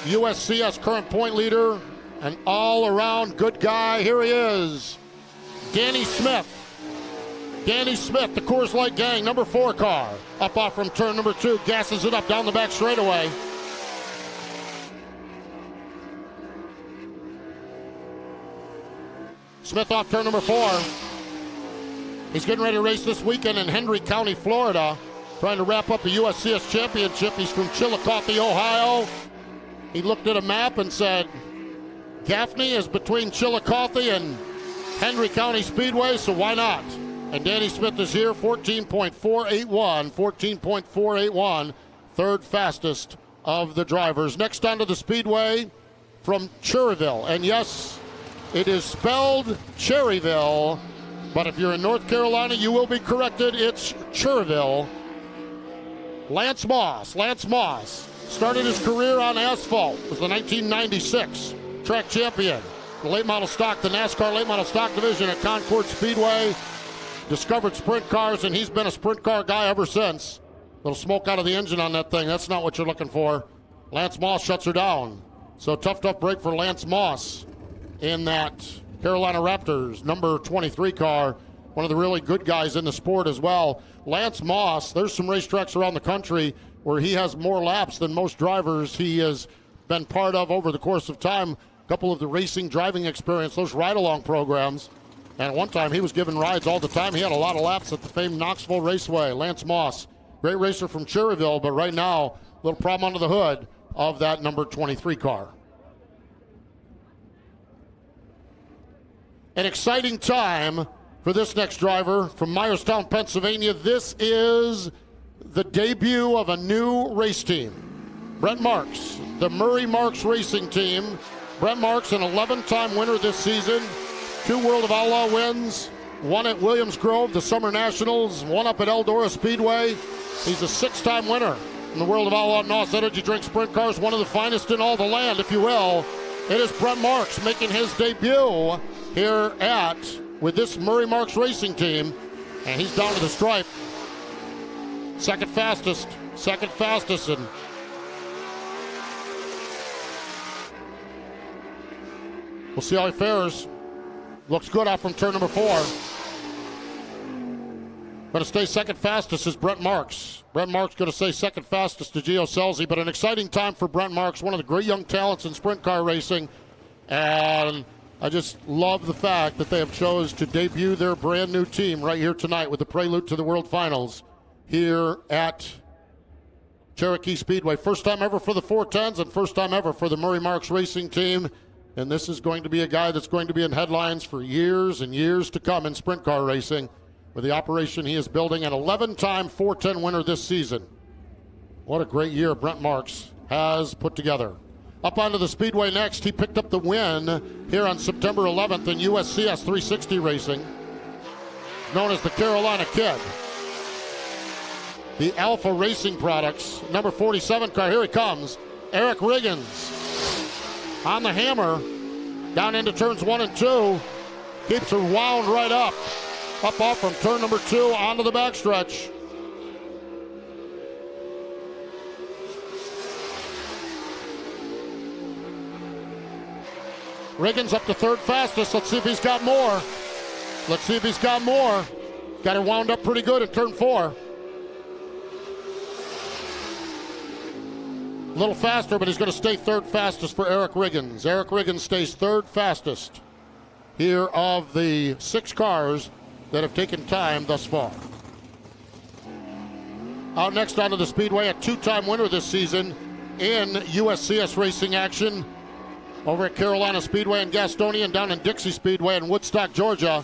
USCS current point leader, an all-around good guy. Here he is, Danny Smith. Danny Smith, the Coors Light gang, number 4 car. Up off from turn number 2, gasses it up down the back straightaway. Smith off turn number 4. He's getting ready to race this weekend in Henry County, Florida, trying to wrap up the USCS Championship. He's from Chillicothe, Ohio. He looked at a map and said, Gaffney is between Chillicothe and Henry County Speedway, so why not? And Danny Smith is here, 14.481, third fastest of the drivers. Next onto the Speedway from Cherryville. And yes, it is spelled Cherryville, but if you're in North Carolina, you will be corrected. It's Cherryville. Lance Moss. Lance Moss started his career on asphalt. Was the 1996 track champion. The late model stock, the NASCAR late model stock division at Concord Speedway. Discovered sprint cars, and he's been a sprint car guy ever since. Little smoke out of the engine on that thing. That's not what you're looking for. Lance Moss shuts her down. So tough break for Lance Moss in that Carolina Raptors number 23 car. One of the really good guys in the sport as well. Lance Moss, there's some racetracks around the country where he has more laps than most drivers he has been part of over the course of time. A couple of the racing driving experience, those ride-along programs. And at one time, he was given rides all the time. He had a lot of laps at the famed Knoxville Raceway. Lance Moss, great racer from Cherryville, but right now, a little problem under the hood of that number 23 car. An exciting time for this next driver from Myerstown, Pennsylvania. This is the debut of a new race team. Brent Marks, the Murray Marks Racing Team. Brent Marks, an 11-time winner this season. 2 World of Outlaw wins, 1 at Williams Grove, the Summer Nationals, 1 up at Eldora Speedway. He's a 6-time winner in the World of Outlaw NOS Energy Drink Sprint Cars, one of the finest in all the land, if you will. It is Brent Marks making his debut here with this Murray Marks Racing Team, and he's down to the stripe. Second fastest, and we'll see how he fares. Looks good off from turn number 4. Going to stay second fastest is Brent Marks. Brent Marks going to stay second fastest to Gio Scelzi, but an exciting time for Brent Marks, one of the great young talents in sprint car racing. And I just love the fact that they have chose to debut their brand new team right here tonight with the Prelude to the World Finals here at Cherokee Speedway. First time ever for the 410s and first time ever for the Murray Marks Racing Team. And this is going to be a guy that's going to be in headlines for years and years to come in sprint car racing with the operation he is building. An 11-time 410 winner this season. What a great year Brent Marks has put together. Up onto the Speedway next. He picked up the win here on September 11th in USCS 360 racing. Known as the Carolina Kid. The Alpha Racing Products, number 47 car. Here he comes. Eric Riggins. On the hammer, down into turns 1 and 2. Keeps her wound right up. Up off from turn number 2 onto the backstretch. Riggins up to third fastest. Let's see if he's got more. Got her wound up pretty good in turn 4. A little faster, but he's going to stay third fastest for Eric Riggins. Eric Riggins stays third fastest here of the 6 cars that have taken time thus far. Out next onto the Speedway, a 2-time winner this season in USCS racing action over at Carolina Speedway in Gastonia and down in Dixie Speedway in Woodstock, Georgia.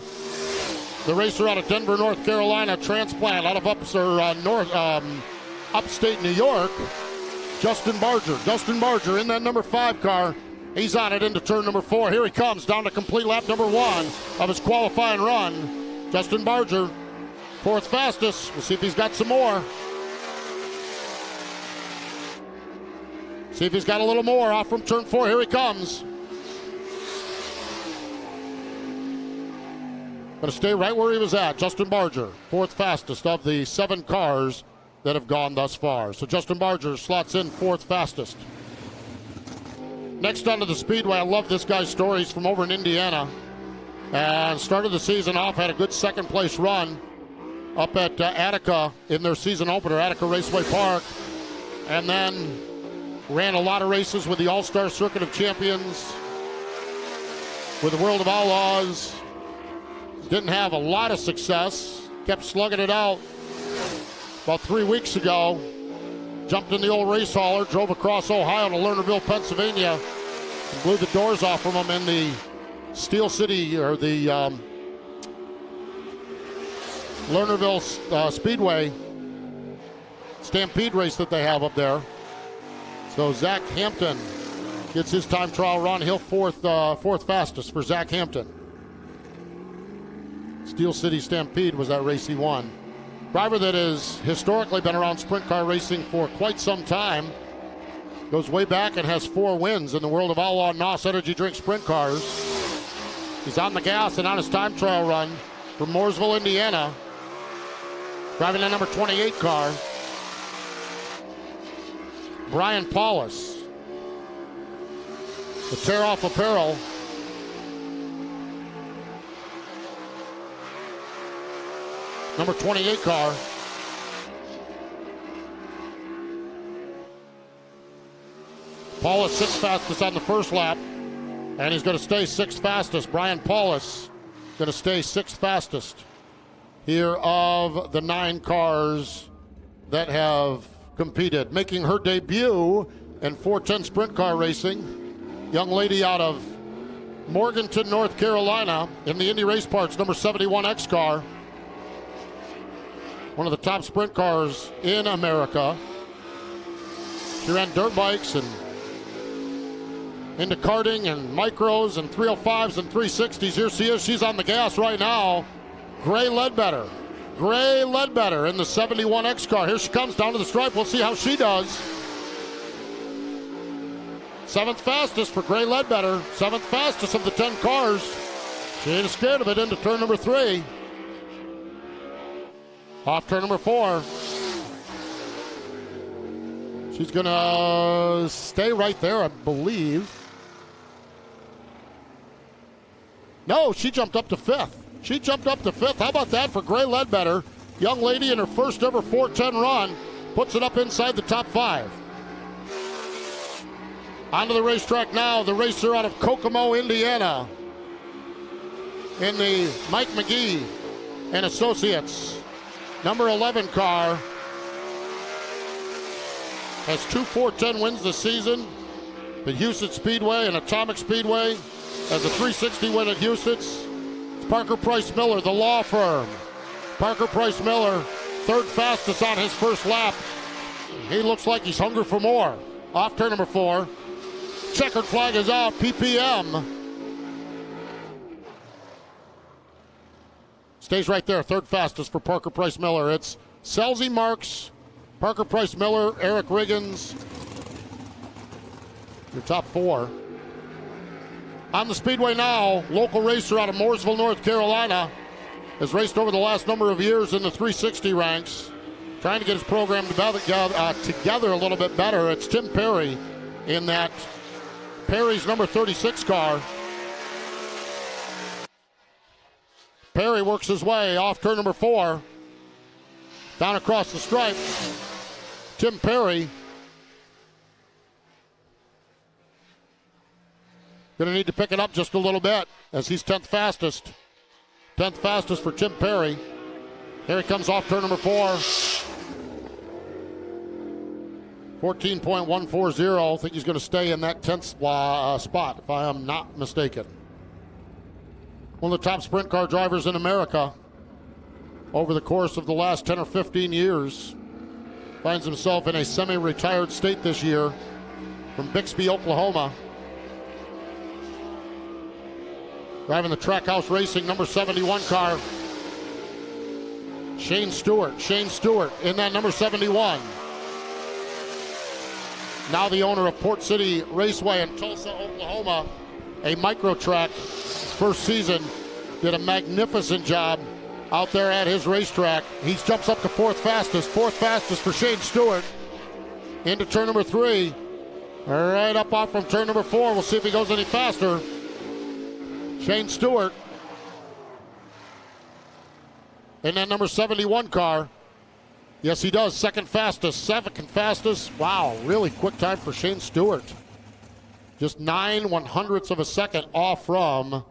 The racer out of Denver, North Carolina, transplant out of upstate New York. Justin Barger in that number 5 car. He's on it into turn number 4. Here he comes down to complete lap number 1 of his qualifying run. Justin Barger, 4th fastest. We'll see if he's got some more. See if he's got a little more off from turn 4. Here he comes. Going to stay right where he was at. Justin Barger, 4th fastest of the 7 cars that have gone thus far. So Justin Barger slots in 4th fastest. Next onto the Speedway, I love this guy's story. He's from over in Indiana. And started the season off, had a good second place run up at Attica in their season opener, Attica Raceway Park. And then ran a lot of races with the All-Star Circuit of Champions, with the World of Outlaws. Didn't have a lot of success, kept slugging it out. About 3 weeks ago, jumped in the old race hauler, drove across Ohio to Lernerville, Pennsylvania, and blew the doors off from him in the Steel City, or the Lernerville Speedway Stampede race that they have up there. So Zach Hampton gets his time trial run. He'll fourth fastest for Zach Hampton. Steel City Stampede was that race he won. Driver that has historically been around sprint car racing for quite some time. Goes way back and has 4 wins in the World of Outlaw NOS Energy Drink Sprint Cars. He's on the gas and on his time trial run from Mooresville, Indiana. Driving the number 28 car. Brian Paulus. The Tear Off Apparel. Number 28 car. Paulus 6th fastest on the first lap, and he's going to stay 6th fastest. Brian Paulus going to stay 6th fastest here of the 9 cars that have competed. Making her debut in 410 sprint car racing, young lady out of Morganton, North Carolina, in the Indy Race Parts number 71 X car. One of the top sprint cars in America. She ran dirt bikes and into karting and micros and 305s and 360s. Here she is. She's on the gas right now. Gray Ledbetter. Gray Ledbetter in the 71X car. Here she comes down to the stripe. We'll see how she does. 7th fastest for Gray Ledbetter. 7th fastest of the 10 cars. She ain't scared of it into turn number 3. Off turn number 4. She's going to stay right there, I believe. No, she jumped up to 5th. She jumped up to 5th. How about that for Gray Ledbetter? Young lady in her first ever 410 run. Puts it up inside the top 5. Onto the racetrack now, the racer out of Kokomo, Indiana, in the Mike McGee and Associates number 11 car. Has 2 410 wins this season. The Houston Speedway and Atomic Speedway. Has a 360 win at Houston's. It's Parker Price Miller, the law firm. Parker Price Miller, 3rd fastest on his first lap. He looks like he's hungry for more. Off turn number 4. Checkered flag is out, PPM. Stays right there, 3rd fastest for Parker Price Miller. It's Selzy Marks, Parker Price Miller, Eric Riggins. Your top 4. On the Speedway now, local racer out of Mooresville, North Carolina. Has raced over the last number of years in the 360 ranks. Trying to get his program together a little bit better. It's Tim Perry in that Perry's number 36 car. Perry works his way off turn number 4. Down across the stripe. Tim Perry. Going to need to pick it up just a little bit as he's 10th fastest. 10th fastest for Tim Perry. Here he comes off turn number 4. 14.140. I think he's going to stay in that 10th spot, if I am not mistaken. One of the top sprint car drivers in America over the course of the last 10 or 15 years. Finds himself in a semi-retired state this year from Bixby, Oklahoma. Driving the Trackhouse Racing number 71 car. Shane Stewart in that number 71. Now the owner of Port City Raceway in Tulsa, Oklahoma, a micro track. First season, did a magnificent job out there at his racetrack. He jumps up to 4th fastest for Shane Stewart. Into turn number 3. Right up off from turn number 4. We'll see if he goes any faster. Shane Stewart in that number 71 car. Yes, he does. Second fastest. Wow, really quick time for Shane Stewart. Just 9/100ths of a second off from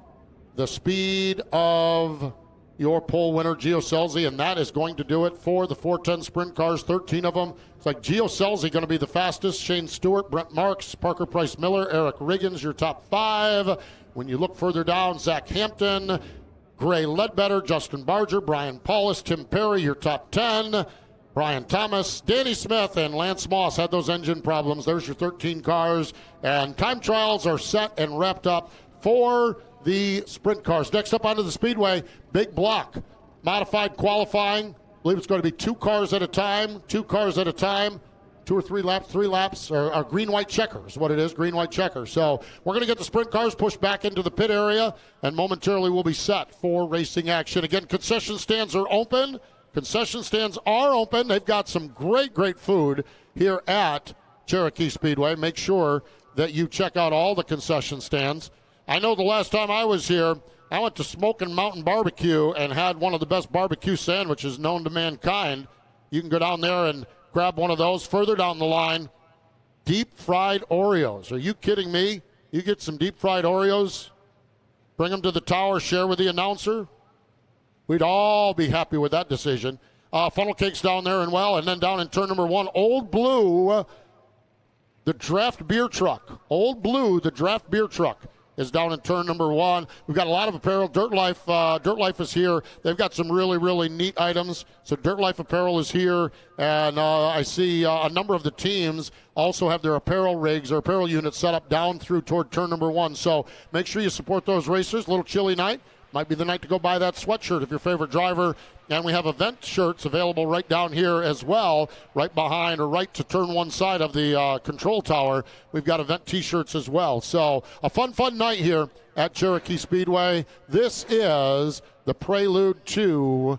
the speed of your pole winner, Gio Scelzi, and that is going to do it for the 410 sprint cars, 13 of them. It's like Gio Scelzi going to be the fastest, Shane Stewart, Brent Marks, Parker Price Miller, Eric Riggins, your top 5. When you look further down, Zach Hampton, Gray Ledbetter, Justin Barger, Brian Paulus, Tim Perry, your top 10. Brian Thomas, Danny Smith, and Lance Moss had those engine problems. There's your 13 cars, and time trials are set and wrapped up for the sprint cars. Next up onto the speedway, big block, modified qualifying. I believe it's going to be 2 cars at a time, 2 or 3 laps, 3 laps, or green-white checker is what it is, green-white checker. So we're going to get the sprint cars pushed back into the pit area, and momentarily we'll be set for racing action. Again, concession stands are open. They've got some great food here at Cherokee Speedway. Make sure that you check out all the concession stands. I know the last time I was here, I went to Smokin' Mountain Barbecue and had one of the best barbecue sandwiches known to mankind. You can go down there and grab one of those. Further down the line, deep-fried Oreos. Are you kidding me? You get some deep-fried Oreos, bring them to the tower, share with the announcer. We'd all be happy with that decision. Funnel cakes down there and then down in turn number 1, Old Blue, the draft beer truck. Old Blue, the draft beer truck is down in turn number 1. We've got a lot of apparel. Dirt Life is here. They've got some really neat items. So Dirt Life apparel is here, and I see a number of the teams also have their apparel rigs or apparel units set up down through toward turn number 1. So make sure you support those racers. A little chilly night. Might be the night to go buy that sweatshirt if your favorite driver. And we have event shirts available right down here as well, right behind or right to turn 1 side of the control tower. We've got event T-shirts as well. So a fun night here at Cherokee Speedway. This is the prelude to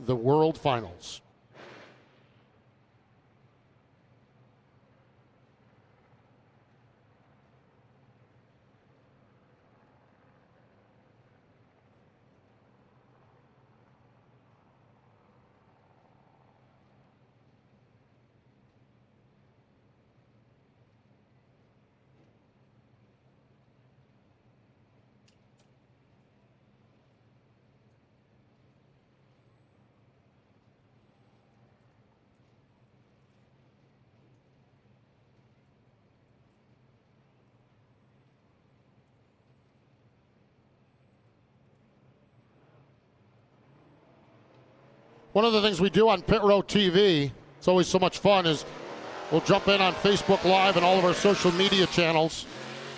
the World Finals. One of the things we do on Pit Row TV, it's always so much fun, is we'll jump in on Facebook Live and all of our social media channels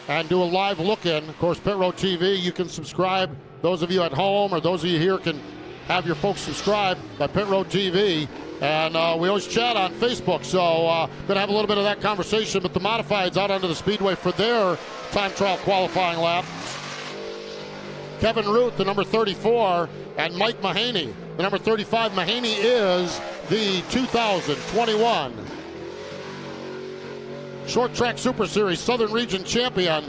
and do a live look-in. Of course, Pit Row TV, you can subscribe. Those of you at home or those of you here can have your folks subscribe by Pit Row TV. And we always chat on Facebook, so going to have a little bit of that conversation. But the Modifieds out onto the speedway for their time trial qualifying lap. Kevin Root, the number 34, and Mike Mahaney, the number 35. Mahaney is the 2021 Short Track Super Series Southern Region champion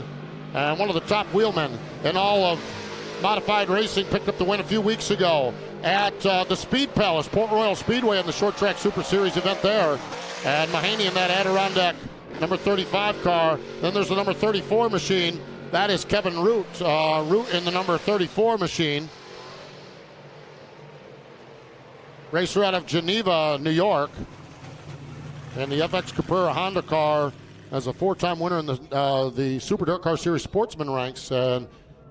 and one of the top wheelmen in all of modified racing. Picked up the win a few weeks ago at the Speed Palace, Port Royal Speedway, in the Short Track Super Series event there. And Mahaney in that Adirondack number 35 car. Then there's the number 34 machine. That is Kevin Root. Root in the number 34 machine. Racer out of Geneva, New York. And the FX Caprera Honda car as a 4-time winner in the Super Dirt Car Series Sportsman ranks, and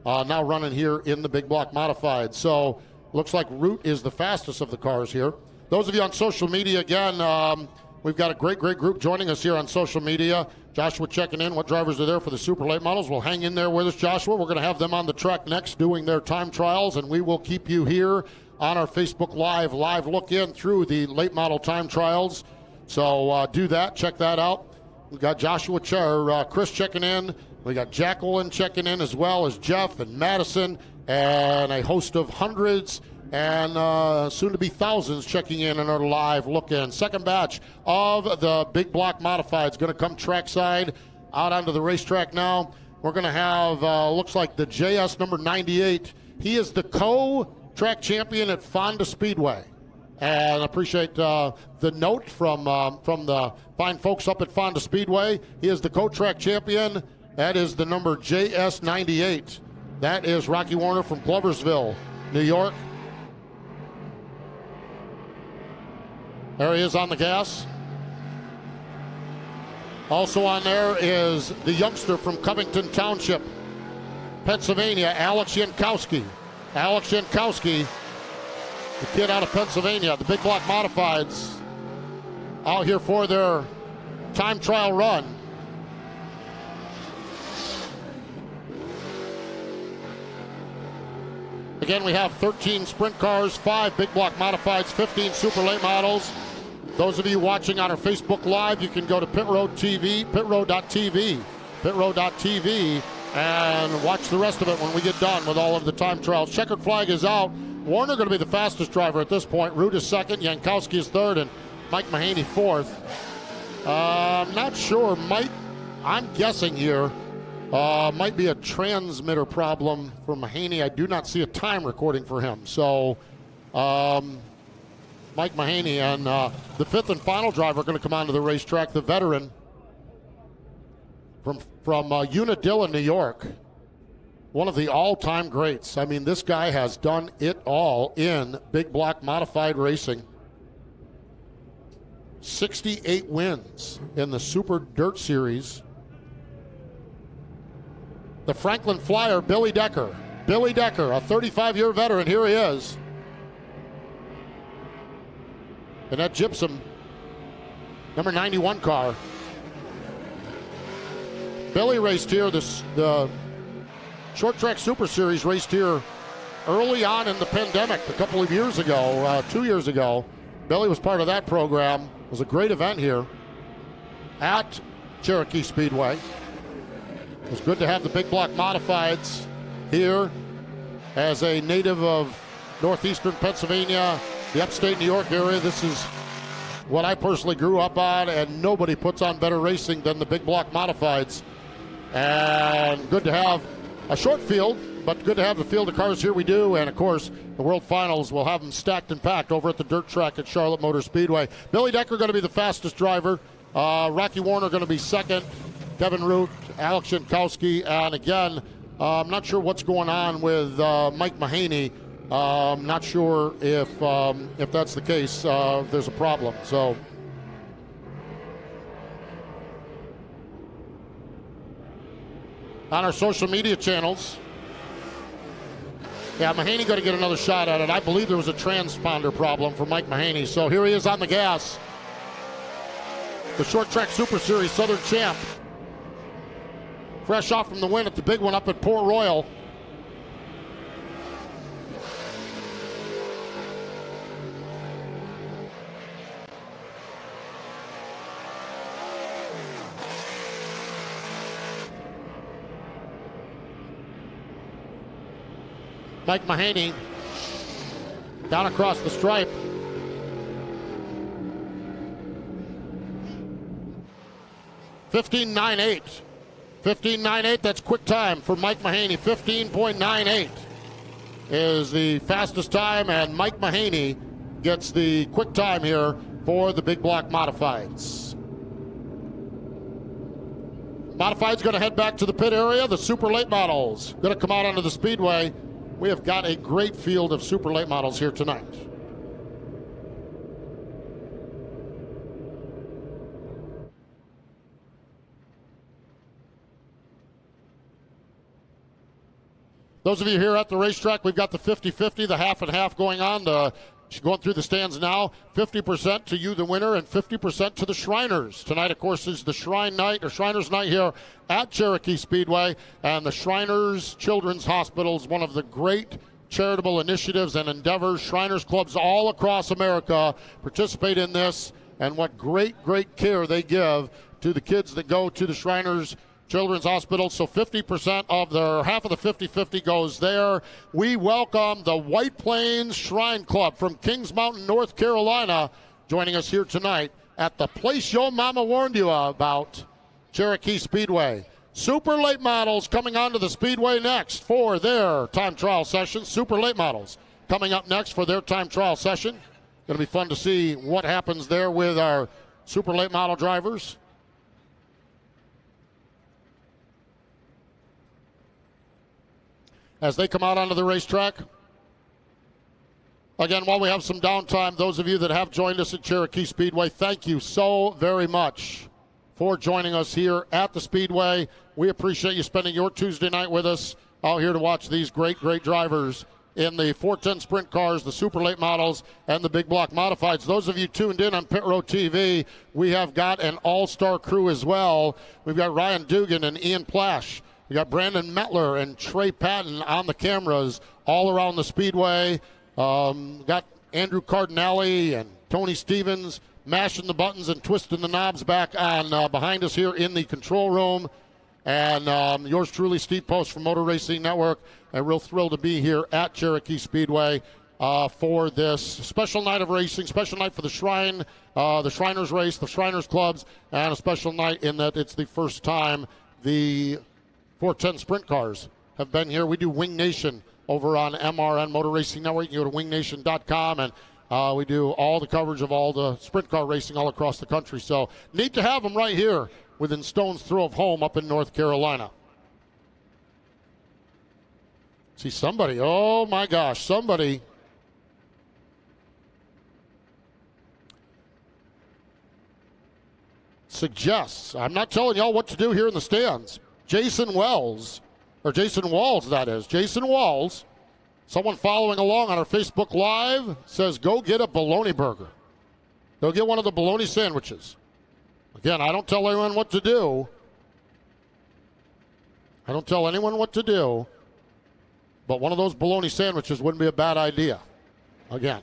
now running here in the Big Block Modified. So looks like Root is the fastest of the cars here. Those of you on social media, again, we've got a great group joining us here on social media. Joshua checking in. What drivers are there for the super late models? We'll hang in there with us, Joshua. We're going to have them on the track next doing their time trials, and we will keep you here on our Facebook Live look-in through the late model time trials. So do that. Check that out. We've got Chris checking in. We got Jacqueline checking in, as well as Jeff and Madison, and a host of hundreds and soon-to-be thousands checking in on our live look-in. Second batch of the Big Block Modified is going to come trackside out onto the racetrack now. We're going to have, looks like the JS number 98. He is the co-track champion at Fonda Speedway. And I appreciate the note from the fine folks up at Fonda Speedway. He is the co-track champion. That is the number JS 98. That is Rocky Warner from Gloversville, New York. There he is on the gas. Also on there is the youngster from Covington Township, Pennsylvania, Alex Jankowski. Alex Jankowski, the kid out of Pennsylvania, the big block modifieds, out here for their time trial run. Again, we have 13 sprint cars, 5 big block modifieds, 15 super late models. Those of you watching on our Facebook Live, you can go to pitroad.tv, pitroad.tv, and watch the rest of it when we get done with all of the time trials. Checkered flag is out. Warner going to be the fastest driver at this point. Root is second, Jankowski is third, and Mike Mahaney fourth. I'm not sure. I'm guessing here, might be a transmitter problem for Mahaney. I do not see a time recording for him. So, Mike Mahaney and the fifth and final driver are going to come onto the racetrack, the veteran from Unadilla, New York. One of the all-time greats. I mean, this guy has done it all in big block modified racing. 68 wins in the Super Dirt Series. The Franklin Flyer, Billy Decker. Billy Decker, a 35-year veteran. Here he is. And that Gypsum, number 91 car. Billy raced here, the Short Track Super Series raced here early on in the pandemic a couple of years ago, 2 years ago. Billy was part of that program. It was a great event here at Cherokee Speedway. It was good to have the big block modifieds here. As a native of northeastern Pennsylvania, the upstate New York area, this is what I personally grew up on, and nobody puts on better racing than the big block modifieds. And good to have a short field, but good to have the field of cars here we do. And of course, the World Finals will have them stacked and packed over at the dirt track at Charlotte Motor Speedway. Billy Decker going to be the fastest driver. Rocky Warner going to be second. Kevin Root, Alex Jankowski, and again, I'm not sure what's going on with Mike Mahaney. Not sure if that's the case. There's a problem. So on our social media channels, yeah, Mahaney got to get another shot at it. I believe there was a transponder problem for Mike Mahaney. So here he is on the gas. The Short Track Super Series Southern Champ. Fresh off from the win at the big one up at Port Royal. Mike Mahaney down across the stripe. $15.98. 15.98, that's quick time for Mike Mahaney. 15.98 is the fastest time, and Mike Mahaney gets the quick time here for the big block modifieds. Modifieds going to head back to the pit area. The super late models going to come out onto the speedway. We have got a great field of super late models here tonight. Those of you here at the racetrack, we've got the 50-50, the half and half going on. Going through the stands now, 50% to you, the winner, and 50% to the Shriners. Tonight, of course, is the Shriners Night here at Cherokee Speedway. And the Shriners Children's Hospital is one of the great charitable initiatives and endeavors. Shriners clubs all across America participate in this, and what great, great care they give to the kids that go to the Shriners Children's Hospital. So 50% of their half of the 50-50 goes there. We welcome the White Plains Shrine Club from Kings Mountain, North Carolina, joining us here tonight at the place your mama warned you about, Cherokee Speedway. Super late models coming onto the Speedway next for their time trial session. Super late models coming up next for their time trial session. Going to be fun to see what happens there with our super late model drivers. As they come out onto the racetrack. Again, while we have some downtime, those of you that have joined us at Cherokee Speedway, thank you so very much for joining us here at the Speedway. We appreciate you spending your Tuesday night with us out here to watch these great, great drivers in the 410 sprint cars, the super late models, and the big block modifieds. Those of you tuned in on Pit Road TV, we have got an all-star crew as well. We've got Ryan Dugan and Ian Plash. We got Brandon Metler and Trey Patton on the cameras all around the Speedway. Got Andrew Cardinelli and Tony Stevens mashing the buttons and twisting the knobs back on behind us here in the control room. And yours truly, Steve Post from Motor Racing Network. A real thrill to be here at Cherokee Speedway for this special night of racing, special night for the Shrine, the Shriners race, the Shriners clubs, and a special night in that it's the first time the 410 sprint cars have been here. We do Wing Nation over on MRN Motor Racing Network. You go to wingnation.com, and we do all the coverage of all the sprint car racing all across the country. So neat to have them right here within stone's throw of home up in North Carolina. See somebody, oh my gosh, somebody suggests, I'm not telling y'all what to do here in the stands. Jason Walls, that is. Jason Walls, someone following along on our Facebook Live, says go get a bologna burger. Go get one of the bologna sandwiches. Again, I don't tell anyone what to do. But one of those bologna sandwiches wouldn't be a bad idea. Again.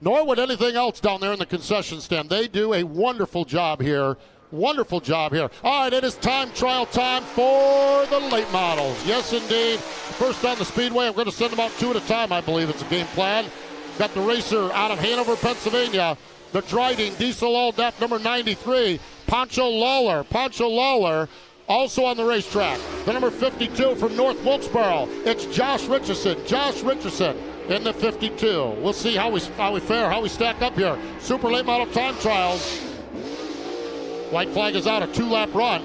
Nor would anything else down there in the concession stand. They do a wonderful job here. Wonderful job here. All right, it is time trial time for the late models. Yes, indeed. First on the Speedway, I'm going to send them out two at a time, I believe it's a game plan. Got the racer out of Hanover, Pennsylvania. The Dryden Diesel All-Def number 93, Pancho Lawler, also on the racetrack. The number 52 from North Wilkesboro, it's Josh Richardson in the 52. We'll see how we fare, how we stack up here. Super late model time trials. White flag is out, a two-lap run.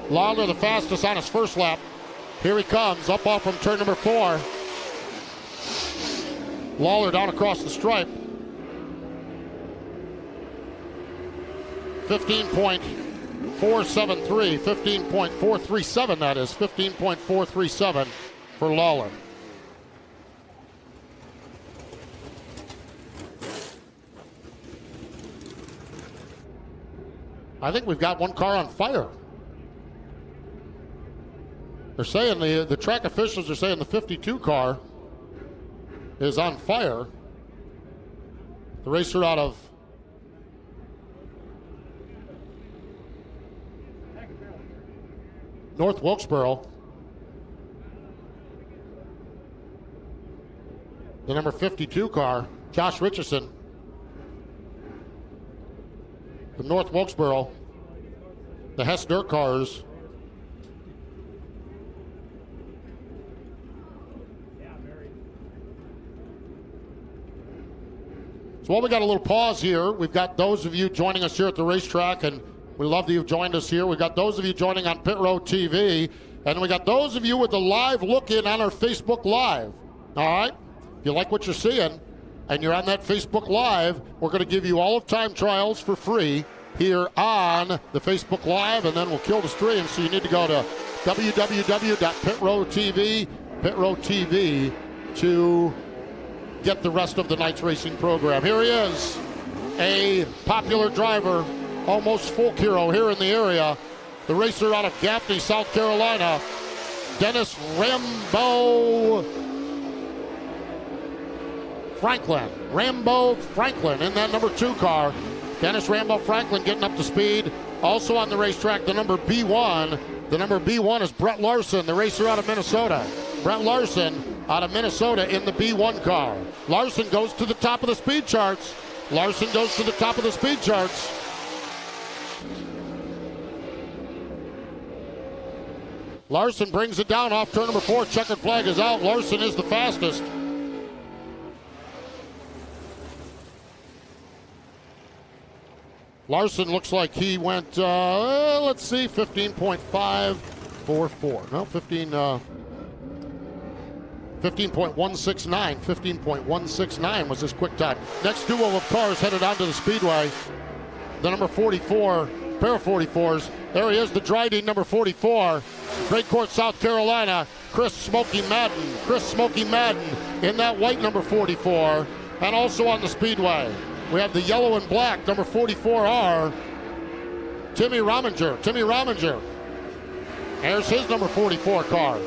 Lawler the fastest on his first lap. Here he comes, up off from turn number 4. Lawler down across the stripe. 15.473, 15.437 that is, 15.437 for Lawler. I think we've got one car on fire. They're saying the track officials are saying the 52 car is on fire. The racer out of North Wilkesboro. The number 52 car, Josh Richardson. From North Wilkesboro, the Hess Dirt cars. So while we got a little pause here, we've got those of you joining us here at the racetrack, and we love that you've joined us here. We've got those of you joining on Pit Road TV, and we got those of you with the live look-in on our Facebook Live. All right? If you like what you're seeing, and you're on that Facebook Live, we're going to give you all of time trials for free here on the Facebook Live, and then we'll kill the stream. So you need to go to www.pitroadtv to get the rest of the night's racing program. Here he is, a popular driver, almost folk hero here in the area, the racer out of Gaffney, South Carolina, Dennis Rambo Franklin in that number 2 car. Dennis Rambo Franklin getting up to speed. Also on the racetrack, the number B1. The number B1 is Brett Larson, the racer out of Minnesota. Brett Larson out of Minnesota in the B1 car. Larson goes to the top of the speed charts. Larson goes to the top of the speed charts. Larson brings it down off turn number 4. Checkered flag is out. Larson is the fastest. Larson looks like he went, let's see, 15.544. No, 15.169. 15.169 was his quick time. Next duo of cars headed onto the speedway. The number 44, pair of 44s. There he is, the Dryden number 44. Great Court, South Carolina. Chris Smokey Madden. Chris Smokey Madden in that white number 44. And also on the speedway, we have the yellow and black number 44R. Timmy Rominger. Timmy Rominger. There's his number 44 car.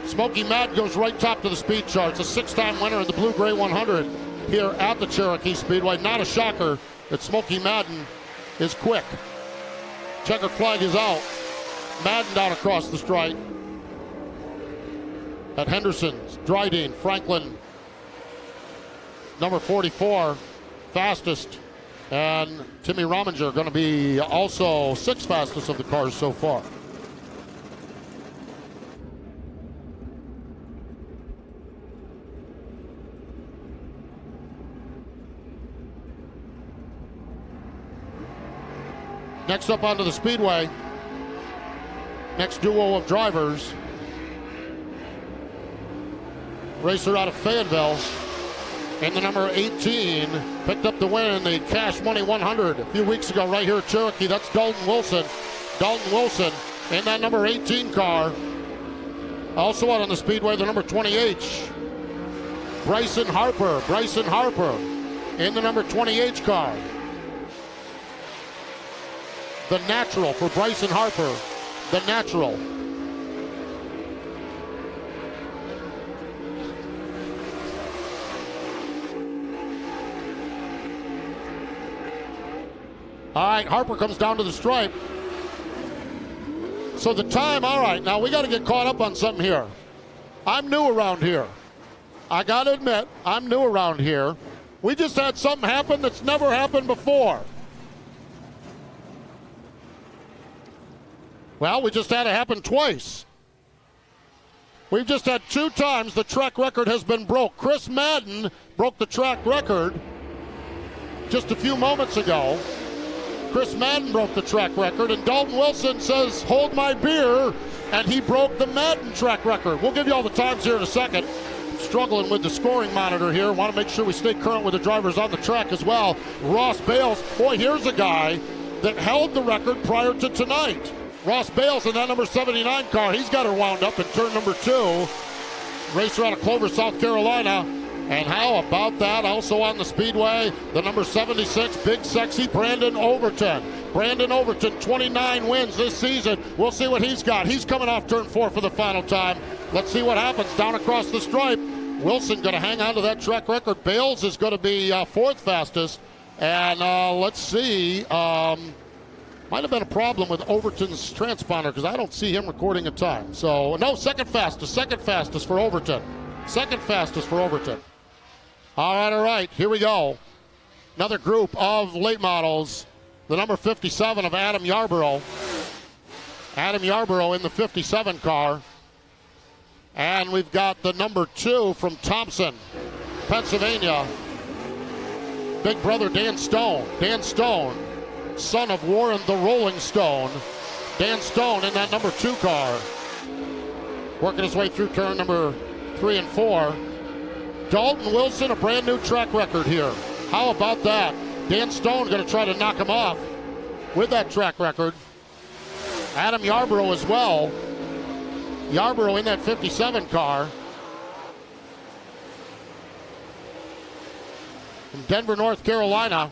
Smokey Madden goes right top to the speed charts. A 6-time winner in the Blue Gray 100 here at the Cherokee Speedway. Not a shocker that Smokey Madden is quick. Checkered flag is out. Madden down across the stripe. At Henderson's, Dryden, Franklin, number 44, fastest. And Timmy Rominger going to be also 6th fastest of the cars so far. Next up onto the speedway, next duo of drivers. Racer out of Fayetteville in the number 18, picked up the win in the Cash Money 100 a few weeks ago right here at Cherokee. That's Dalton Wilson. Dalton Wilson in that number 18 car. Also out on the speedway, the number 20H. Bryson Harper. Bryson Harper in the number 20H car. The natural for Bryson Harper. The natural. All right, Harper comes down to the stripe. So the time, all right, now we got to get caught up on something here. I'm new around here. I got to admit, I'm new around here. We just had something happen that's never happened before. Well, we just had it happen twice. We've just had 2 times the track record has been broke. Chris Madden broke the track record just a few moments ago. Chris Madden broke the track record, and Dalton Wilson says, hold my beer, and he broke the Madden track record. We'll give you all the times here in a second. Struggling with the scoring monitor here. Want to make sure we stay current with the drivers on the track as well. Ross Bales, boy, here's a guy that held the record prior to tonight. Ross Bales in that number 79 car. He's got her wound up in turn number 2. Racer out of Clover, South Carolina. And how about that? Also on the speedway, the number 76, big sexy Brandon Overton. Brandon Overton, 29 wins this season. We'll see what he's got. He's coming off turn 4 for the final time. Let's see what happens down across the stripe. Wilson going to hang on to that track record. Bales is going to be 4th fastest. And let's see. Might have been a problem with Overton's transponder because I don't see him recording a time. So, no, 2nd fastest for Overton. 2nd fastest for Overton. All right, here we go. Another group of late models. The number 57 of Adam Yarborough. Adam Yarborough in the 57 car. And we've got the number 2 from Thompson, Pennsylvania. Big brother Dan Stone. Dan Stone, son of Warren the Rolling Stone. Dan Stone in that number 2 car. Working his way through turn number 3 and 4. Dalton Wilson, a brand new track record here. How about that? Dan Stone going to try to knock him off with that track record. Adam Yarborough as well. Yarborough in that 57 car. From Denver, North Carolina.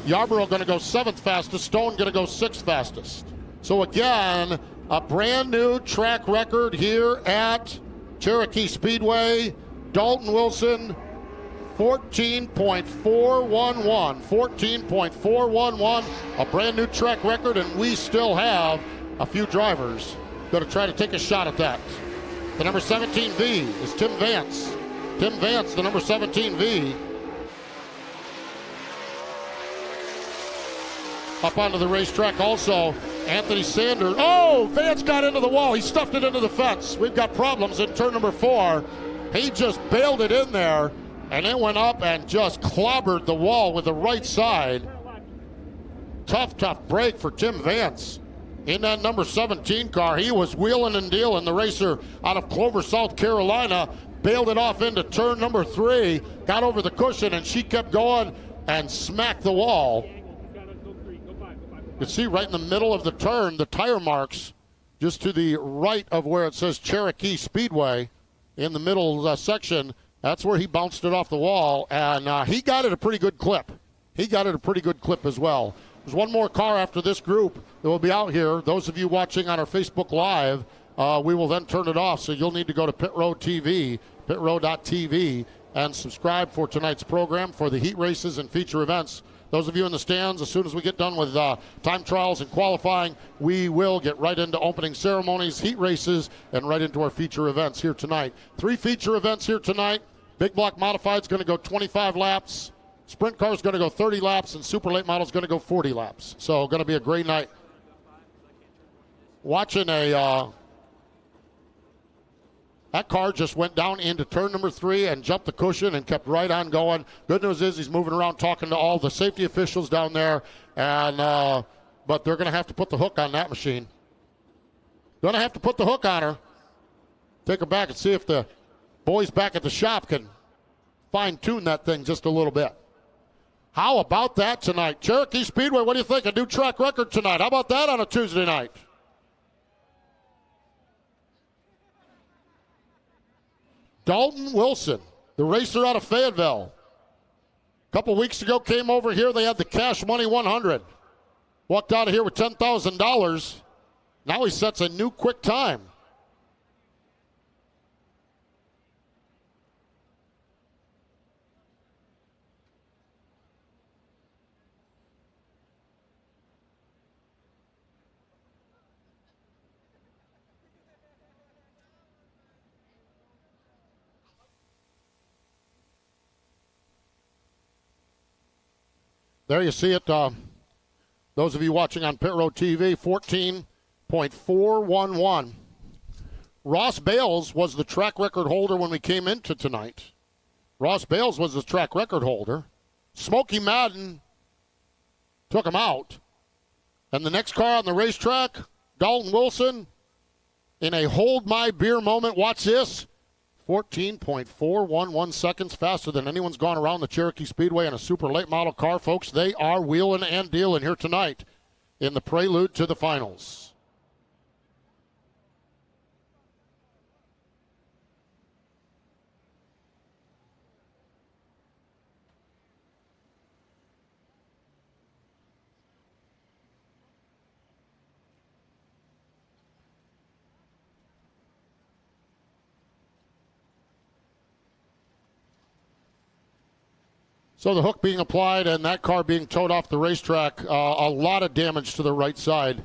Yarborough going to go 7th fastest. Stone going to go 6th fastest. So again, a brand new track record here at Cherokee Speedway. Dalton Wilson, 14.411. 14.411, a brand new track record, and we still have a few drivers going to try to take a shot at that. The number 17 V is Tim Vance. Tim Vance, the number 17 V. Up onto the racetrack also, Anthony Sanders. Oh, Vance got into the wall. He stuffed it into the fence. We've got problems in turn number 4. He just bailed it in there, and it went up and just clobbered the wall with the right side. Tough break for Tim Vance. In that number 17 car, he was wheeling and dealing. The racer out of Clover, South Carolina, bailed it off into turn number 3, got over the cushion, and she kept going and smacked the wall. You can see right in the middle of the turn, the tire marks just to the right of where it says Cherokee Speedway in the middle section. That's where he bounced it off the wall, and he got it a pretty good clip. He got it a pretty good clip as well. There's one more car after this group that will be out here. Those of you watching on our Facebook Live, we will then turn it off, so you'll need to go to Pit Road TV, pitroad.tv, and subscribe for tonight's program for the heat races and feature events. Those of you in the stands, as soon as we get done with time trials and qualifying, we will get right into opening ceremonies, heat races, and right into our feature events here tonight. 3 feature events here tonight. Big Block Modified is going to go 25 laps. Sprint car is going to go 30 laps, and Super Late Model is going to go 40 laps. So going to be a great night. Watching that car just went down into turn number 3 and jumped the cushion and kept right on going. Good news is he's moving around talking to all the safety officials down there, and but they're going to have to put the hook on that machine. Going to have to put the hook on her. Take her back and see if the boys back at the shop can fine-tune that thing just a little bit. How about that tonight? Cherokee Speedway, what do you think? A new track record tonight. How about that on a Tuesday night? Dalton Wilson, the racer out of Fayetteville. A couple weeks ago, came over here. They had the cash money 100. Walked out of here with $10,000. Now he sets a new quick time. There you see it. Those of you watching on Pit Road TV, 14.411. Ross Bales was the track record holder when we came into tonight. Ross Bales was the track record holder. Smokey Madden took him out. And the next car on the racetrack, Dalton Wilson, in a hold my beer moment. Watch this. 14.411 seconds faster than anyone's gone around the Cherokee Speedway in a super late model car, folks. They are wheeling and dealing here tonight in the prelude to the finals. So the hook being applied and that car being towed off the racetrack, a lot of damage to the right side.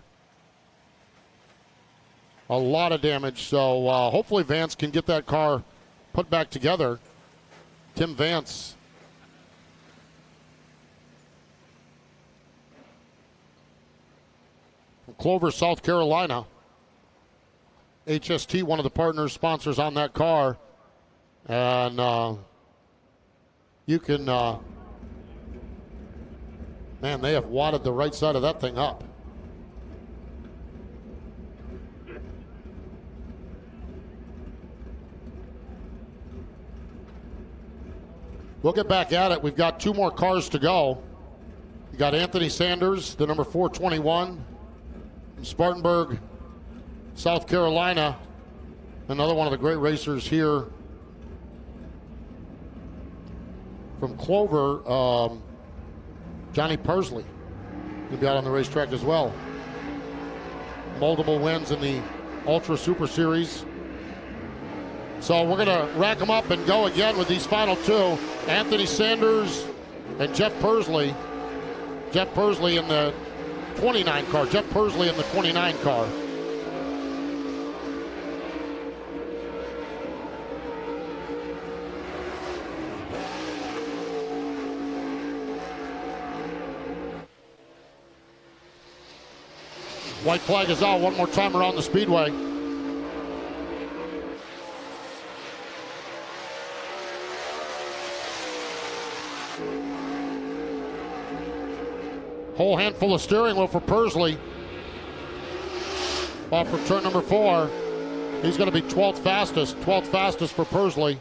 A lot of damage. So hopefully Vance can get that car put back together. Tim Vance. From Clover, South Carolina. HST, one of the partners, sponsors on that car. And you can, man, they have wadded the right side of that thing up. We'll get back at it. We've got 2 more cars to go. You got Anthony Sanders, the number 421, from Spartanburg, South Carolina. Another one of the great racers here. From Clover, Johnny Parsley will be out on the racetrack as well. Multiple wins in the Ultra Super Series. So we're going to rack them up and go again with these final 2. Anthony Sanders and Jeff Parsley. Jeff Parsley in the 29 car. Jeff Parsley in the 29 car. White flag is out. One more time around the speedway. Whole handful of steering wheel for Persley. Off for turn number 4. He's going to be 12th fastest for Persley.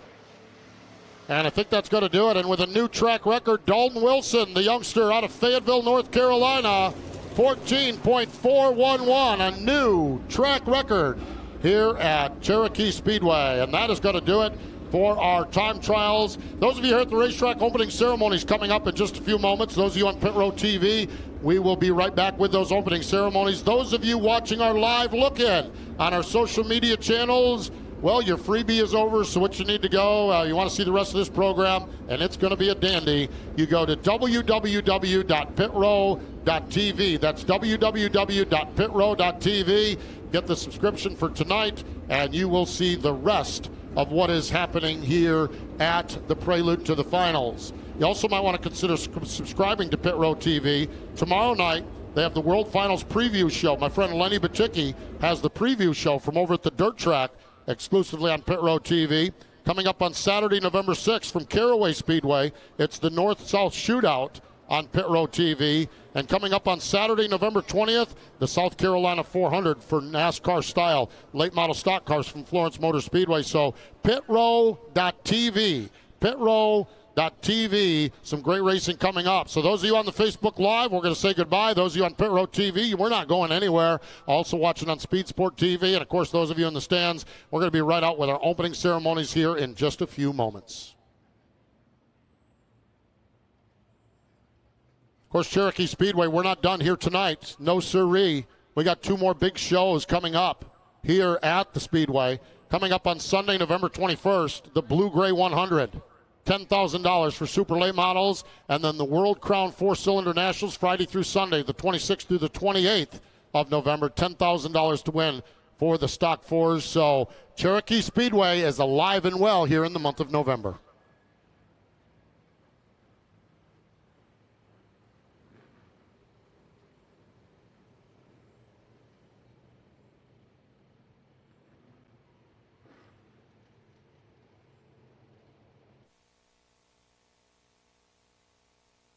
And I think that's going to do it. And with a new track record, Dalton Wilson, the youngster out of Fayetteville, North Carolina, 14.411, a new track record here at Cherokee Speedway. And that is going to do it for our time trials. Those of you here at the racetrack, opening ceremonies coming up in just a few moments. Those of you on Pit Row TV, we will be right back with those opening ceremonies. Those of you watching our live look-in on our social media channels, well, your freebie is over, so what you need to go, you want to see the rest of this program, and it's going to be a dandy. You go to www.pitrow.tv. That's www.pitrow.tv. Get the subscription for tonight, and you will see the rest of what is happening here at the Prelude to the Finals. You also might want to consider subscribing to Pit Row TV. Tomorrow night, they have the World Finals preview show. My friend Lenny Baticki has the preview show from over at the dirt track, exclusively on Pit Row TV. Coming up on Saturday, November 6th from Caraway Speedway, it's the North-South Shootout on Pit Row TV. And coming up on Saturday, November 20th, the South Carolina 400 for NASCAR style late model stock cars from Florence Motor Speedway. So pitrow.tv, pitrow.tv, some great racing coming up. So those of you on the Facebook Live, we're going to say goodbye. Those of you on Pit Row TV, we're not going anywhere. Also watching on Speed Sport TV. And, of course, those of you in the stands, we're going to be right out with our opening ceremonies here in just a few moments. Of course, Cherokee Speedway, we're not done here tonight. No siree. We got 2 more big shows coming up here at the Speedway. Coming up on Sunday, November 21st, the Blue Gray 100. $10,000 for super late models. And then the World Crown 4-Cylinder Nationals Friday through Sunday, the 26th through the 28th of November. $10,000 to win for the Stock 4s. So Cherokee Speedway is alive and well here in the month of November.